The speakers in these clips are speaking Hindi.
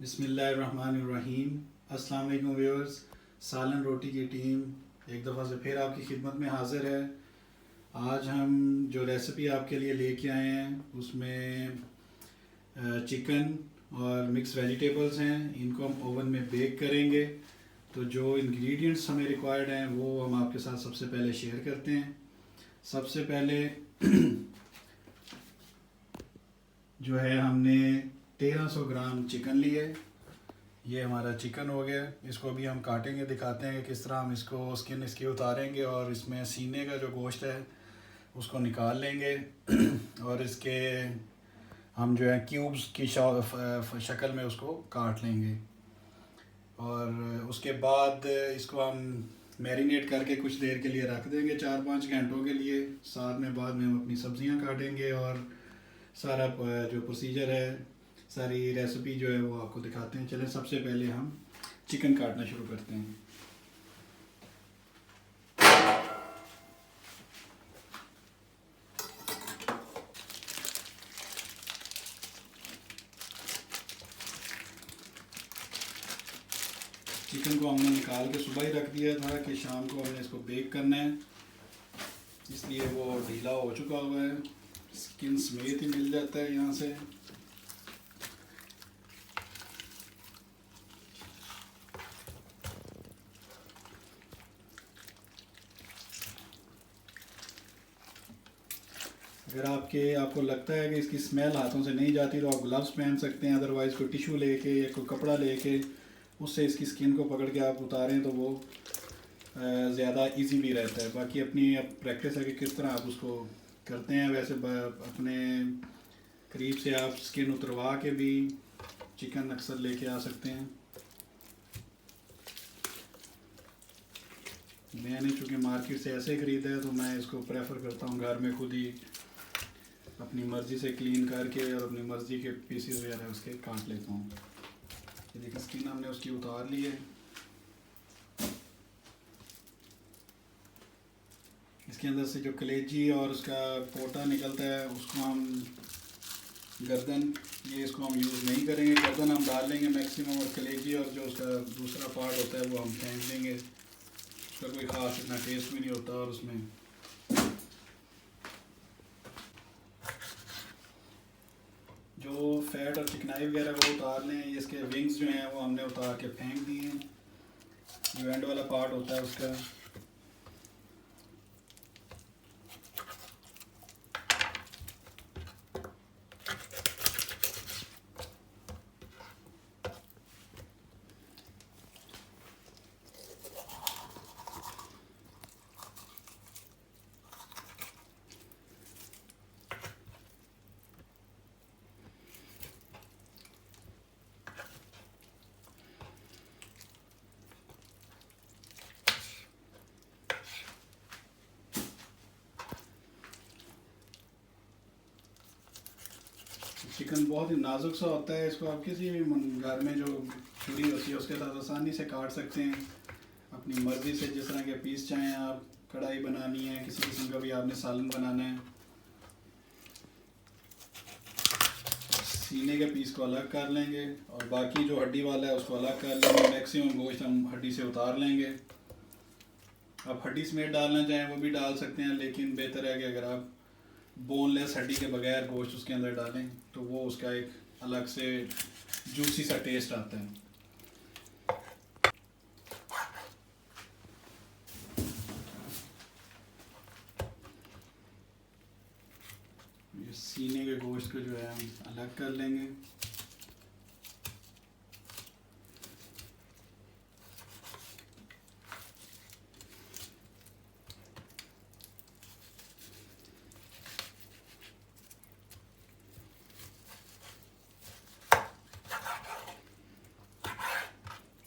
बिस्मिल्लाहिर्रहमानिर्रहीम। अस्सलाम वालेकुम व्यूअर्स। सालन रोटी की टीम एक दफ़ा से फिर आपकी खिदमत में हाज़िर है। आज हम जो रेसिपी आपके लिए लेके आए हैं उसमें चिकन और मिक्स वेजिटेबल्स हैं। इनको हम ओवन में बेक करेंगे। तो जो इंग्रेडिएंट्स हमें रिक्वायर्ड हैं वो हम आपके साथ सबसे पहले शेयर करते हैं। सबसे पहले जो है हमने 1300 ग्राम चिकन लिए। ये हमारा चिकन हो गया। इसको अभी हम काटेंगे, दिखाते हैं कि किस तरह हम इसको स्किन इसकी उतारेंगे और इसमें सीने का जो गोश्त है उसको निकाल लेंगे और इसके हम जो है क्यूब्स की शक्ल में उसको काट लेंगे। और उसके बाद इसको हम मैरिनेट करके कुछ देर के लिए रख देंगे, 4-5 घंटों के लिए। साथ में बाद में हम अपनी सब्जियां काटेंगे और सारा जो प्रोसीजर है, सारी रेसिपी जो है वो आपको दिखाते हैं। चलें सबसे पहले हम चिकन काटना शुरू करते हैं। चिकन को हमने निकाल के सुबह ही रख दिया था कि शाम को हमने इसको बेक करना है, इसलिए वो ढीला हो चुका हुआ है। स्किन समेत ही मिल जाता है यहाँ से। अगर आपको लगता है कि इसकी स्मेल हाथों से नहीं जाती तो आप ग्लव्स पहन सकते हैं, अदरवाइज़ कोई टिश्यू लेके या कोई कपड़ा लेके उससे इसकी स्किन को पकड़ के आप उतारें तो वो ज़्यादा इजी भी रहता है। बाकी अपनी प्रैक्टिस है कि किस तरह आप उसको करते हैं। वैसे अपने करीब से आप स्किन उतरवा के भी चिकन अक्सर लेके आ सकते हैं। मैंने चूँकि मार्केट से ऐसे ख़रीदा है तो मैं इसको प्रेफर करता हूँ घर में खुद ही अपनी मर्ज़ी से क्लीन करके और अपनी मर्ज़ी के पीसेस वगैरह उसके काट लेता हूँ। ये देखिए स्किन हमने उसकी उतार ली है। इसके अंदर से जो कलेजी और उसका पोटा निकलता है उसको हम गर्दन, ये इसको हम यूज़ नहीं करेंगे। गर्दन हम डाल लेंगे मैक्सिमम, और कलेजी और जो उसका दूसरा पार्ट होता है वो हम फेंक देंगे। उसका कोई ख़ास इतना टेस्ट भी नहीं होता। और उसमें जो फैट और चिकनाई वगैरह वो उतार लें। इसके विंग्स जो हैं वो हमने उतार के फेंक दिए हैं। जो एंड वाला पार्ट होता है उसका चिकन बहुत ही नाजुक सा होता है। इसको आप किसी भी घर में जो छुरी होती है उसके साथ आसानी से काट सकते हैं अपनी मर्ज़ी से, जिस तरह के पीस चाहें आप। कढ़ाई बनानी है, किसी किस्म का भी आपने सालन बनाना है। सीने के पीस को अलग कर लेंगे और बाकी जो हड्डी वाला है उसको अलग कर लेंगे। मैक्सिमम गोश्त हम हड्डी से उतार लेंगे। आप हड्डी समेत डालना चाहें वो भी डाल सकते हैं, लेकिन बेहतर है कि अगर आप बोनलेस हड्डी के बगैर गोश्त उसके अंदर डालें तो वो उसका एक अलग से जूसी सा टेस्ट आता है। ये सीने के गोश्त को जो है हम अलग कर लेंगे।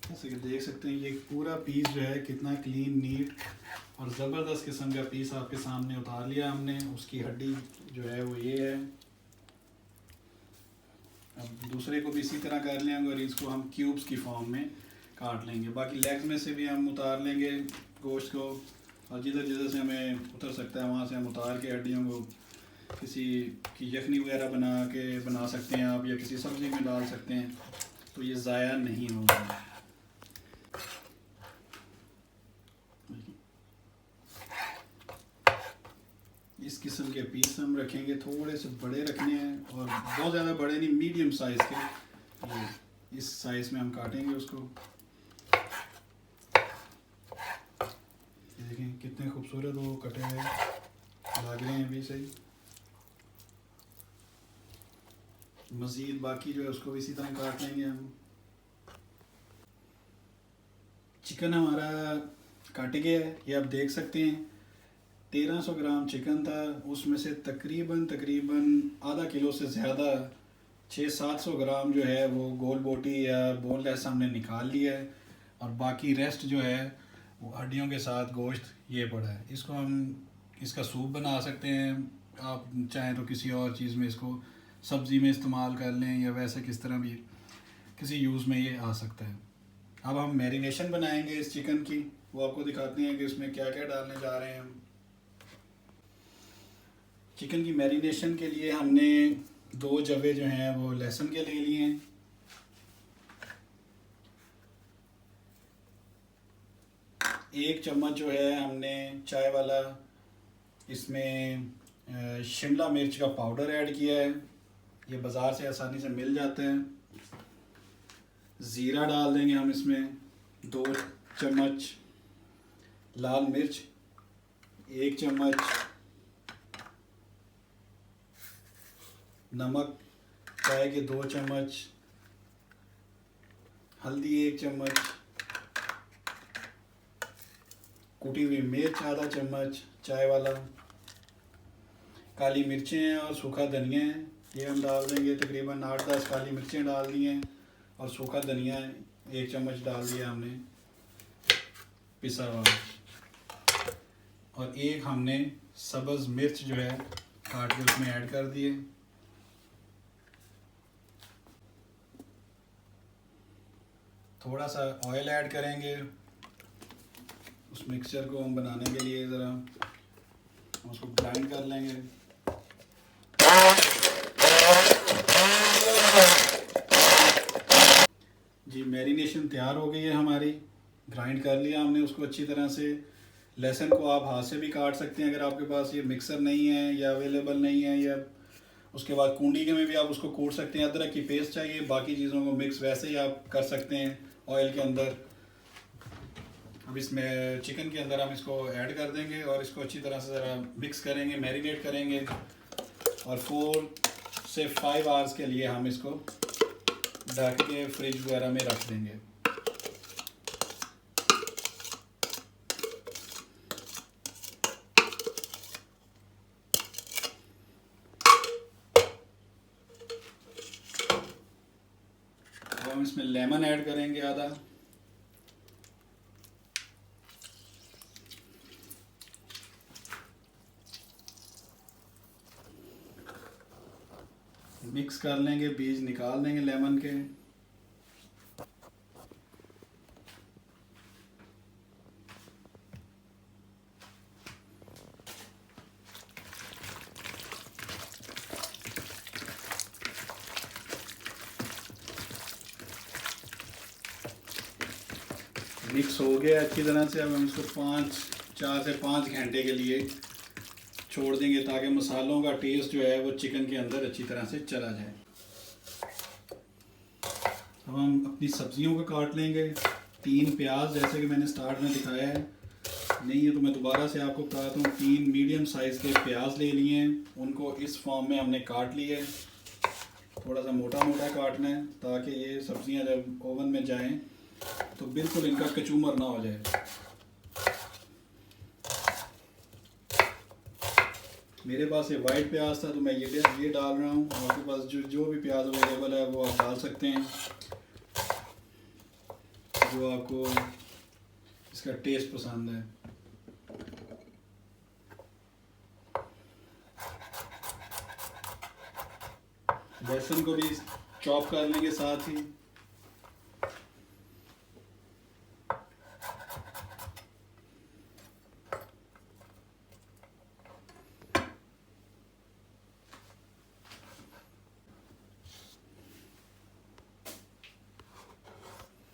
जैसे कि देख सकते हैं ये पूरा पीस जो है कितना क्लीन, नीट और ज़बरदस्त किस्म का पीस आपके सामने उतार लिया हमने। उसकी हड्डी जो है वो ये है। अब दूसरे को भी इसी तरह कर लेंगे और इसको हम क्यूब्स की फॉर्म में काट लेंगे। बाकी लेग्स में से भी हम उतार लेंगे गोश्त को, और जिधर जिधर से हमें उतर सकता है वहाँ से हम उतार के हड्डियों को किसी की यखनी वगैरह बना सकते हैं आप, या किसी सब्ज़ी में डाल सकते हैं। तो ये ज़ाया नहीं होगा। इस किस्म के पीस हम रखेंगे, थोड़े से बड़े रखने हैं और बहुत ज़्यादा बड़े नहीं, मीडियम साइज़ के। ये इस साइज़ में हम काटेंगे उसको। ये देखें कितने खूबसूरत वो कटे हुए लग रहे हैं अभी से ही। मज़ीद बाकी जो है उसको भी इसी तरह काट लेंगे हम। चिकन हमारा काट गया है, ये आप देख सकते हैं। 1300 ग्राम चिकन था, उसमें से तकरीबन आधा किलो से ज़्यादा 600-700 ग्राम जो है वो गोल बोटी या बोनलेस हमने निकाल लिया है, और बाकी रेस्ट जो है वो हड्डियों के साथ गोश्त ये पड़ा है। इसको हम इसका सूप बना सकते हैं, आप चाहें तो किसी और चीज़ में इसको सब्ज़ी में इस्तेमाल कर लें, या वैसे किस तरह भी किसी यूज़ में ये आ सकता है। अब हम मैरिनेशन बनाएंगे इस चिकन की, वो आपको दिखाते हैं कि इसमें क्या क्या डालने जा रहे हैं हम। चिकन की मैरिनेशन के लिए हमने 2 जवे जो हैं वो लहसुन के ले लिए हैं। एक चम्मच जो है हमने चाय वाला इसमें शिमला मिर्च का पाउडर ऐड किया है, ये बाज़ार से आसानी से मिल जाते हैं। ज़ीरा डाल देंगे हम इसमें 2 चम्मच, लाल मिर्च 1 चम्मच, नमक चाय के 2 चम्मच, हल्दी 1 चम्मच, कुटी हुई मिर्च आधा चम्मच चाय वाला, काली मिर्चें हैं और सूखा धनिया है, ये हम डाल देंगे। तकरीबन 8-10 काली मिर्चें डाल दी हैं और सूखा धनिया 1 चम्मच डाल दिया हमने पिसा हुआ, और एक हमने सब्ज़ मिर्च जो है काट के उसमें ऐड कर दिए। थोड़ा सा ऑयल ऐड करेंगे उस मिक्सचर को हम बनाने के लिए, ज़रा उसको ग्राइंड कर लेंगे। जी मैरिनेशन तैयार हो गई है हमारी, ग्राइंड कर लिया हमने उसको अच्छी तरह से। लहसुन को आप हाथ से भी काट सकते हैं अगर आपके पास ये मिक्सर नहीं है या अवेलेबल नहीं है, या उसके बाद कूंडी के में भी आप उसको कूट सकते हैं। अदरक की पेस्ट चाहिए, बाकी चीज़ों को मिक्स वैसे ही आप कर सकते हैं ऑयल के अंदर। अब इसमें चिकन के अंदर हम इसको ऐड कर देंगे और इसको अच्छी तरह से ज़रा मिक्स करेंगे, मैरिनेट करेंगे, और 4 से 5 आवर्स के लिए हम इसको ढक के फ्रिज वगैरह में रख देंगे। अब हम इसमें लेमन ऐड करेंगे आधा, मिक्स कर लेंगे, बीज निकाल देंगे लेमन के। मिक्स हो गया अच्छी तरह से। अब हम इसको 4 से 5 घंटे के लिए छोड़ देंगे ताकि मसालों का टेस्ट जो है वो चिकन के अंदर अच्छी तरह से चला जाए। अब हम अपनी सब्जियों को काट लेंगे। 3 प्याज जैसे कि मैंने स्टार्ट में दिखाया है, नहीं है तो मैं दोबारा से आपको बताता हूँ। 3 मीडियम साइज़ के प्याज ले लिए हैं, उनको इस फॉर्म में हमने काट लिए है। थोड़ा सा मोटा मोटा काटना है ताकि ये सब्जियां जब ओवन में जाएं तो बिल्कुल इनका कचूमर ना हो जाए। मेरे पास ये वाइट प्याज था तो मैं ये डाल रहा हूँ। आपके पास जो भी प्याज अवेलेबल है वो आप डाल सकते हैं, जो आपको इसका टेस्ट पसंद है। लहसुन को भी चॉप कर लेंगे साथ ही।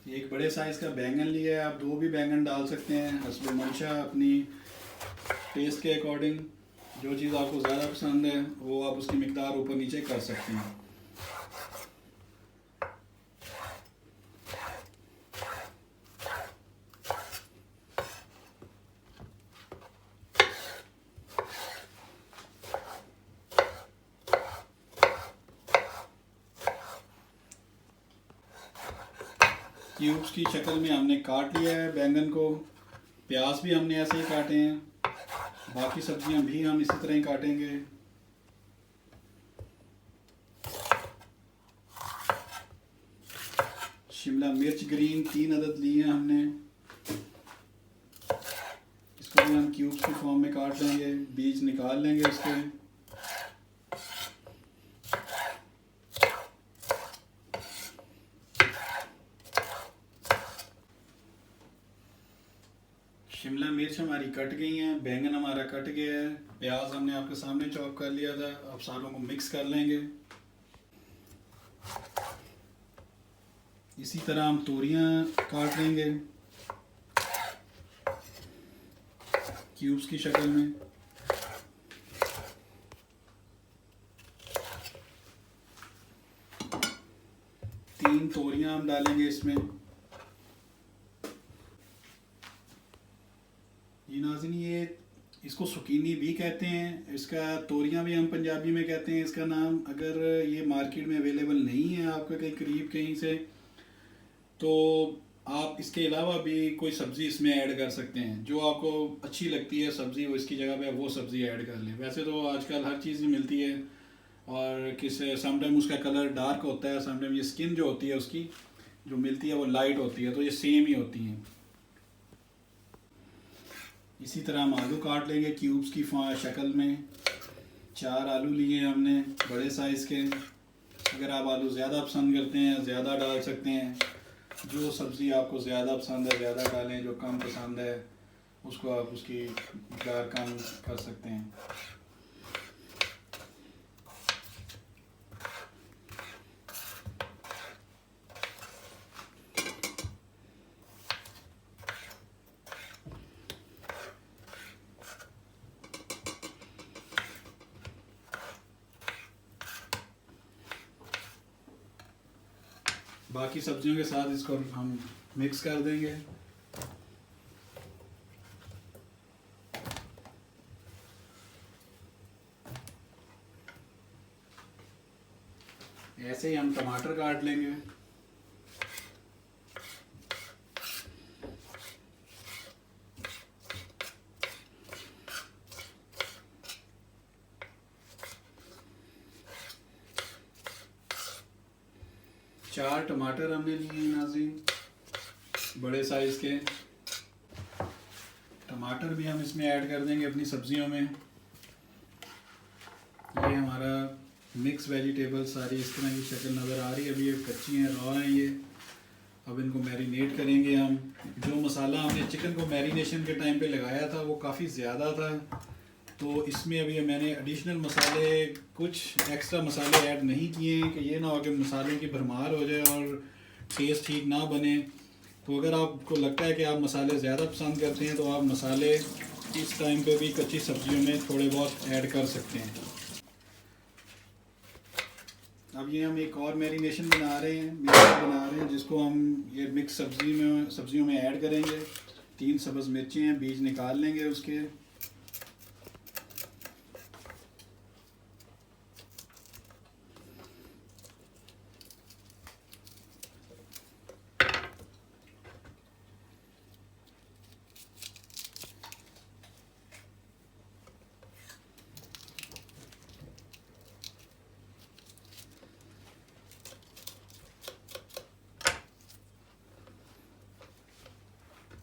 एक बड़े साइज़ का बैंगन लिया है, आप 2 भी बैंगन डाल सकते हैं, हस्ब मंशा, अपनी टेस्ट के अकॉर्डिंग। जो चीज़ आपको ज़्यादा पसंद है वो आप उसकी मिकदार ऊपर नीचे कर सकते हैं। क्यूब्स की शक्ल में हमने काट लिया है बैंगन को। प्याज भी हमने ऐसे ही काटे हैं, बाकी सब्जियां भी हम इसी तरह ही काटेंगे। शिमला मिर्च ग्रीन 3 अदद लिए हैं हमने, इसको भी हम क्यूब्स के फॉर्म में काट लेंगे, बीज निकाल लेंगे इसके। शिमला मिर्च हमारी कट गई हैं, बैंगन हमारा कट गया है, प्याज हमने आपके सामने चॉप कर लिया था। अब सारों को मिक्स कर लेंगे। इसी तरह हम तोरियां काट लेंगे क्यूब्स की शक्ल में। तीन तोरियां हम डालेंगे इसमें। ये नाज़रीन, ये इसको सुकीनी भी कहते हैं, इसका तोरियां भी हम पंजाबी में कहते हैं इसका नाम। अगर ये मार्केट में अवेलेबल नहीं है आपके कहीं करीब कहीं से, तो आप इसके अलावा भी कोई सब्ज़ी इसमें ऐड कर सकते हैं। जो आपको अच्छी लगती है सब्ज़ी, वो इसकी जगह पे वो सब्ज़ी ऐड कर लें। वैसे तो आजकल हर चीज़ ही मिलती है, और समटाइम उसका कलर डार्क होता है, समटाइम ये स्किन जो होती है उसकी जो मिलती है वो लाइट होती है, तो ये सेम ही होती हैं। इसी तरह हम आलू काट लेंगे क्यूब्स की शक्ल में। 4 आलू लिए हमने बड़े साइज़ के। अगर आप आलू ज़्यादा पसंद करते हैं ज़्यादा डाल सकते हैं। जो सब्ज़ी आपको ज़्यादा पसंद है ज़्यादा डालें, जो कम पसंद है उसको आप उसकी मकदार कम कर सकते हैं। बाकी सब्जियों के साथ इसको हम मिक्स कर देंगे। ऐसे ही हम टमाटर काट लेंगे। चार टमाटर हमने लिए नाज़रीन बड़े साइज़ के। टमाटर भी हम इसमें ऐड कर देंगे अपनी सब्जियों में। ये हमारा मिक्स वेजिटेबल सारी इस तरह की शक्ल नज़र आ रही है। अभी ये कच्ची हैं, रॉ हैं ये। अब इनको मैरिनेट करेंगे हम। जो मसाला हमने चिकन को मैरिनेशन के टाइम पे लगाया था वो काफ़ी ज़्यादा था, तो इसमें अभी मैंने एडिशनल मसाले, कुछ एक्स्ट्रा मसाले ऐड नहीं किए हैं कि ये ना हो कि मसाले की भरमार हो जाए और टेस्ट ठीक ना बने। तो अगर आपको लगता है कि आप मसाले ज़्यादा पसंद करते हैं तो आप मसाले इस टाइम पे भी कच्ची सब्जियों में थोड़े बहुत ऐड कर सकते हैं। अब ये हम एक और मैरिनेशन बना रहे हैं जिसको हम ये मिक्स सब्जियों में ऐड करेंगे। 3 सब्ज़ मिर्चें हैं, बीज निकाल लेंगे उसके।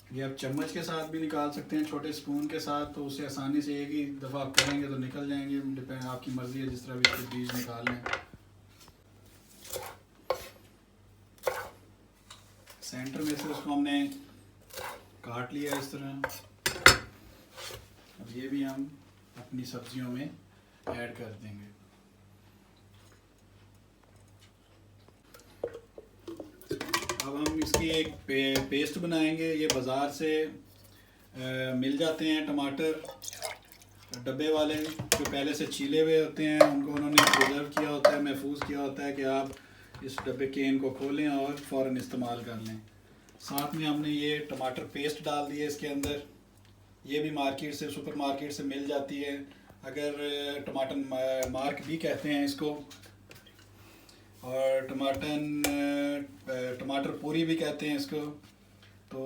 ये आप चम्मच के साथ भी निकाल सकते हैं, छोटे स्पून के साथ, तो उसे आसानी से एक ही दफ़ा आप करेंगे तो निकल जाएंगे। डिपेंड, आपकी मर्ज़ी है जिस तरह भी इसके बीज निकाल लें। सेंटर में से उसको हमने काट लिया इस तरह। अब ये भी हम अपनी सब्जियों में ऐड कर देंगे। अब अब हम इसकी एक पेस्ट बनाएंगे। ये बाज़ार से मिल जाते हैं टमाटर डब्बे वाले, जो पहले से छीले हुए होते हैं, उनको उन्होंने प्रिजर्व किया होता है, महफूज किया होता है कि आप इस डब्बे केन को खोलें और फ़ौरन इस्तेमाल कर लें। साथ में हमने ये टमाटर पेस्ट डाल दी है इसके अंदर। ये भी मार्केट से, सुपर मार्केट से मिल जाती है, अगर टमाटर मार्क भी कहते हैं इसको, और टमाटर पूरी भी कहते हैं इसको। तो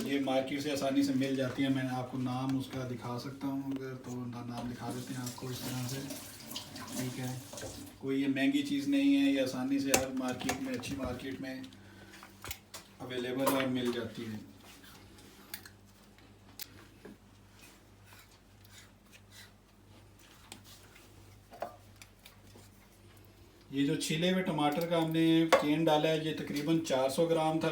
ये मार्केट से आसानी से मिल जाती है। मैं आपको नाम उसका दिखा सकता हूँ अगर, तो नाम दिखा देते हैं आपको इस तरह से, ठीक है। कोई ये महंगी चीज़ नहीं है, ये आसानी से हर मार्केट में, अच्छी मार्केट में अवेलेबल और मिल जाती है। ये जो छिले हुए टमाटर का हमने केन डाला है, ये तकरीबन 400 ग्राम था।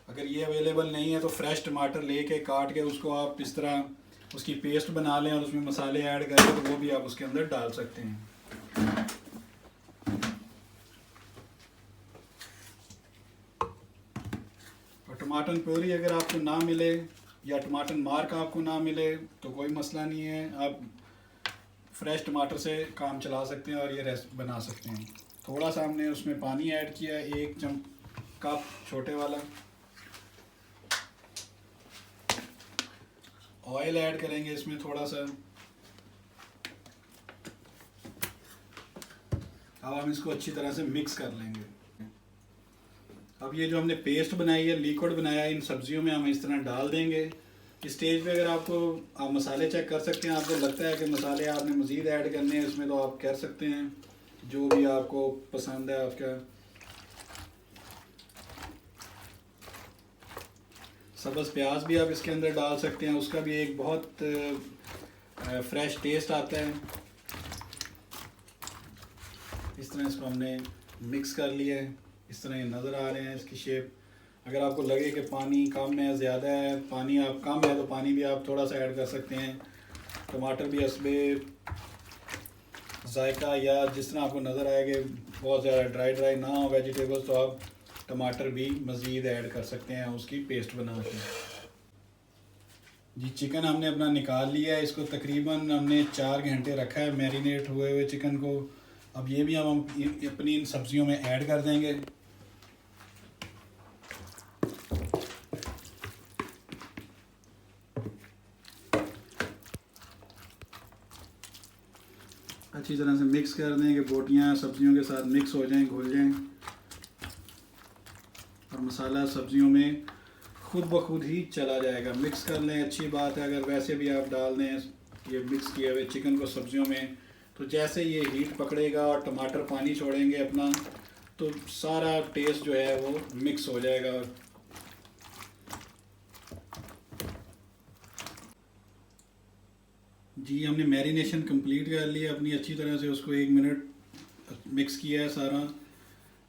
अगर ये अवेलेबल नहीं है तो फ्रेश टमाटर लेके काट के उसको आप इस तरह उसकी पेस्ट बना लें और उसमें मसाले ऐड करें, तो वो भी आप उसके अंदर डाल सकते हैं। और टमाटर प्यूरी अगर आपको ना मिले या टमाटर मार्क आपको ना मिले तो कोई मसला नहीं है, आप फ्रेश टमाटर से काम चला सकते हैं और ये रेसिपी बना सकते हैं। थोड़ा सा हमने उसमें पानी ऐड किया है, 1 कप छोटे वाला। ऑयल ऐड करेंगे इसमें थोड़ा सा। अब हम इसको अच्छी तरह से मिक्स कर लेंगे। अब ये जो हमने पेस्ट बनाई है, लिक्विड बनाया है, इन सब्जियों में हम इस तरह डाल देंगे। इस स्टेज पे अगर आप मसाले चेक कर सकते हैं, आपको लगता है कि मसाले आपने मज़ीद ऐड करने हैं इसमें, तो आप कर सकते हैं, जो भी आपको पसंद है आपका। सब्ज़ प्याज भी आप इसके अंदर डाल सकते हैं, उसका भी एक बहुत फ्रेश टेस्ट आता है। इस तरह इसको हमने मिक्स कर लिया है, इस तरह ये नज़र आ रहे हैं इसकी शेप। अगर आपको लगे कि पानी कम है, ज़्यादा है, पानी आप कम है, तो पानी भी आप थोड़ा सा ऐड कर सकते हैं। टमाटर भी हस्बे जायका या जिस तरह आपको नज़र आए कि बहुत ज़्यादा ड्राई ना हो वेजिटेबल्स, तो आप टमाटर भी मज़ीद ऐड कर सकते हैं उसकी पेस्ट बना के। जी चिकन हमने अपना निकाल लिया है, इसको तकरीबन हमने 4 घंटे रखा है मैरिनेट हुए हुए चिकन को। अब ये भी हम अपनी इन सब्जियों में ऐड कर देंगे। अच्छी तरह से मिक्स कर दें कि बोटियाँ सब्जियों के साथ मिक्स हो जाएं, घुल जाएं, और मसाला सब्जियों में खुद ब खुद ही चला जाएगा। मिक्स कर लें, अच्छी बात है। अगर वैसे भी आप डाल दें ये मिक्स किए हुए चिकन को सब्जियों में, तो जैसे ये हीट पकड़ेगा और टमाटर पानी छोड़ेंगे अपना, तो सारा टेस्ट जो है वो मिक्स हो जाएगा। जी हमने मैरिनेशन कंप्लीट कर लिया अपनी, अच्छी तरह से उसको 1 मिनट मिक्स किया है सारा।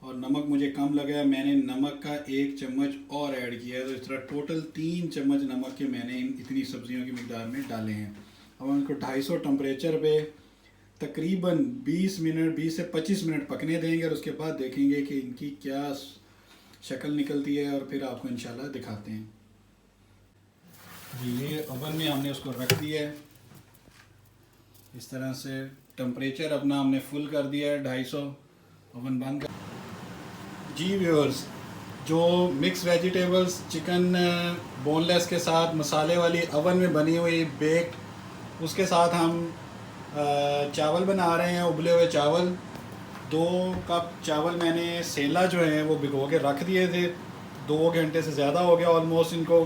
और नमक मुझे कम लगा है, मैंने नमक का 1 चम्मच और ऐड किया है, तो इस तरह टोटल 3 चम्मच नमक के मैंने इतनी सब्जियों की मिकदार में डाले हैं। अब हम इनको 250 टेम्परेचर पे तकरीबन 20 से 25 मिनट पकने देंगे, और उसके बाद देखेंगे कि इनकी क्या शक्ल निकलती है, और फिर आपको इंशाल्लाह दिखाते हैं। जी ये ओवन में हमने उसको रख दिया है, इस तरह से टेम्परेचर अपना हमने फुल कर दिया है 250, ओवन बंद कर। जी व्यूअर्स, जो मिक्स वेजिटेबल्स चिकन बोनलेस के साथ मसाले वाली ओवन में बनी हुई बेक्ड, उसके साथ हम चावल बना रहे हैं, उबले हुए चावल। 2 कप चावल मैंने सेला जो है वो भिगो के रख दिए थे, 2 घंटे से ज़्यादा हो गया ऑलमोस्ट इनको।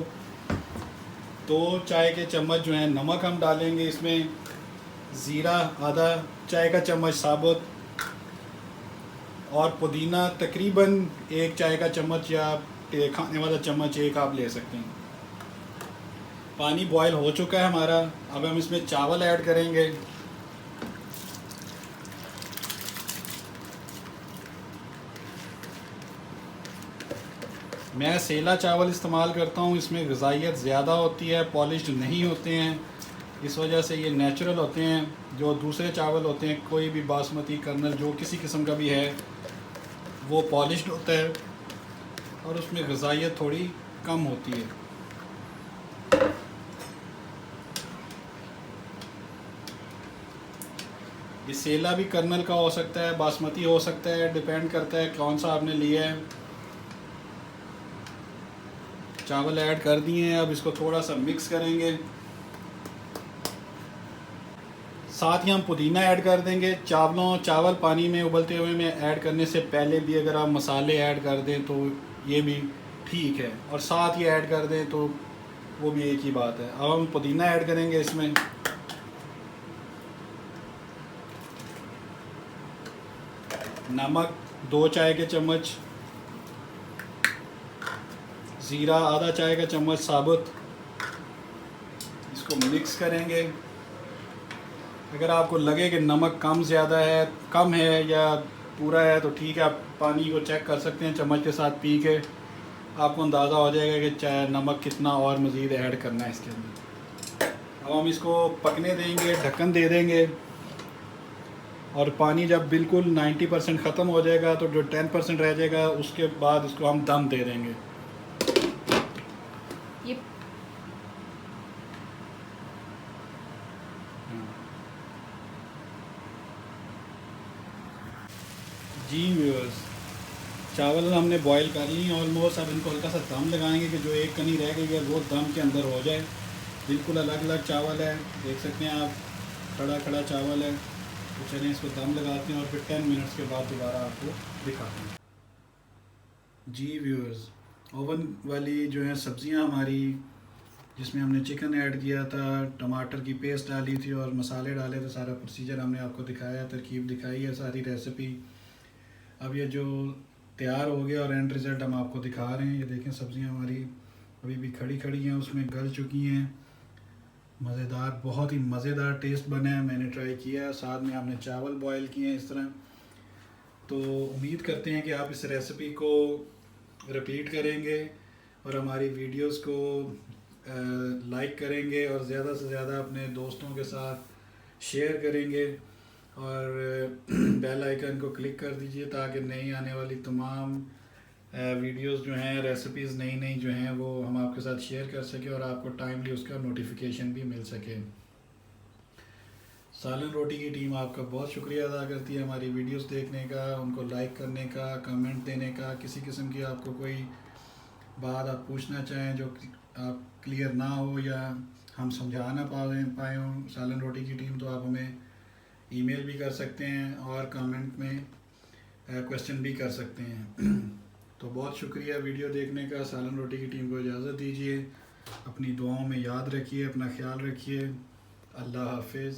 2 चाय के चम्मच जो है नमक हम डालेंगे इसमें, ज़ीरा आधा चाय का चम्मच साबुत, और पुदीना तकरीबन 1 चाय का चम्मच या खाने वाला चम्मच 1 आप ले सकते हैं। पानी बॉयल हो चुका है हमारा, अब हम इसमें चावल ऐड करेंगे। मैं सेला चावल इस्तेमाल करता हूँ, इसमें ग़िज़ाइयत ज़्यादा होती है, पॉलिश्ड नहीं होते हैं, इस वजह से ये नेचुरल होते हैं। जो दूसरे चावल होते हैं, कोई भी बासमती कर्नल जो किसी किस्म का भी है, वो पॉलिश्ड होता है। और उसमें ग़िज़ाइयत थोड़ी कम होती है। ये सेला भी कर्नल का हो सकता है, बासमती हो सकता है, डिपेंड करता है कौन सा आपने लिया है। चावल ऐड कर दिए हैं, अब इसको थोड़ा सा मिक्स करेंगे। साथ ही हम पुदीना ऐड कर देंगे। चावल पानी में उबलते हुए में ऐड करने से पहले भी अगर आप मसाले ऐड कर दें तो ये भी ठीक है, और साथ ही ऐड कर दें तो वो भी एक ही बात है। अब हम पुदीना ऐड करेंगे इसमें। नमक 2 चाय के चम्मच, ज़ीरा आधा चाय का चम्मच साबुत। इसको मिक्स करेंगे। अगर आपको लगे कि नमक कम है या पूरा है तो ठीक है, आप पानी को चेक कर सकते हैं चम्मच के साथ पी के, आपको अंदाज़ा हो जाएगा कि चाय नमक कितना और मज़ीद ऐड करना है इसके अंदर। अब हम इसको पकने देंगे, ढक्कन दे देंगे, और पानी जब बिल्कुल 90% ख़त्म हो जाएगा तो जो 10% रह जाएगा उसके बाद इसको हम दम दे देंगे। ये जी व्यूअर्स, चावल हमने बॉईल कर लिए ऑलमोस्ट। अब इनको हल्का सा दम लगाएंगे कि जो एक कनी रह गई है वो दम के अंदर हो जाए। बिल्कुल अलग अलग चावल है, देख सकते हैं आप, खड़ा खड़ा चावल है। तो चलिए इसको दम लगाते हैं और फिर 10 मिनट्स के बाद दोबारा आपको दिखाते हैं। जी व्यूअर्स, ओवन वाली जो है सब्ज़ियां हमारी, जिसमें हमने चिकन ऐड किया था, टमाटर की पेस्ट डाली थी और मसाले डाले थे, सारा प्रोसीजर हमने आपको दिखाया, तरकीब दिखाई है, सारी रेसिपी। अब ये जो तैयार हो गया और एंड रिज़ल्ट हम आपको दिखा रहे हैं। ये देखें, सब्ज़ियां हमारी अभी भी खड़ी खड़ी हैं, उसमें गल चुकी हैं। मज़ेदार, बहुत ही मज़ेदार टेस्ट बना है, मैंने ट्राई किया। साथ में हमने चावल बॉयल किए हैं इस तरह। तो उम्मीद करते हैं कि आप इस रेसिपी को रिपीट करेंगे और हमारी वीडियोस को लाइक करेंगे और ज़्यादा से ज़्यादा अपने दोस्तों के साथ शेयर करेंगे, और बेल आइकन को क्लिक कर दीजिए ताकि नई आने वाली तमाम वीडियोस जो हैं, रेसिपीज़ नई जो हैं, वो हम आपके साथ शेयर कर सकें और आपको टाइमली उसका नोटिफिकेशन भी मिल सके। सालन रोटी की टीम आपका बहुत शुक्रिया अदा करती है हमारी वीडियोस देखने का, उनको लाइक करने का, कमेंट देने का। किसी किस्म की आपको कोई बात आप पूछना चाहें जो आप क्लियर ना हो या हम समझा ना पाए हों सालन रोटी की टीम, तो आप हमें ईमेल भी कर सकते हैं और कमेंट में क्वेश्चन भी कर सकते हैं। तो बहुत शुक्रिया वीडियो देखने का। सालन रोटी की टीम को इजाज़त दीजिए। अपनी दुआओं में याद रखिए, अपना ख्याल रखिए। अल्लाह हाफिज़।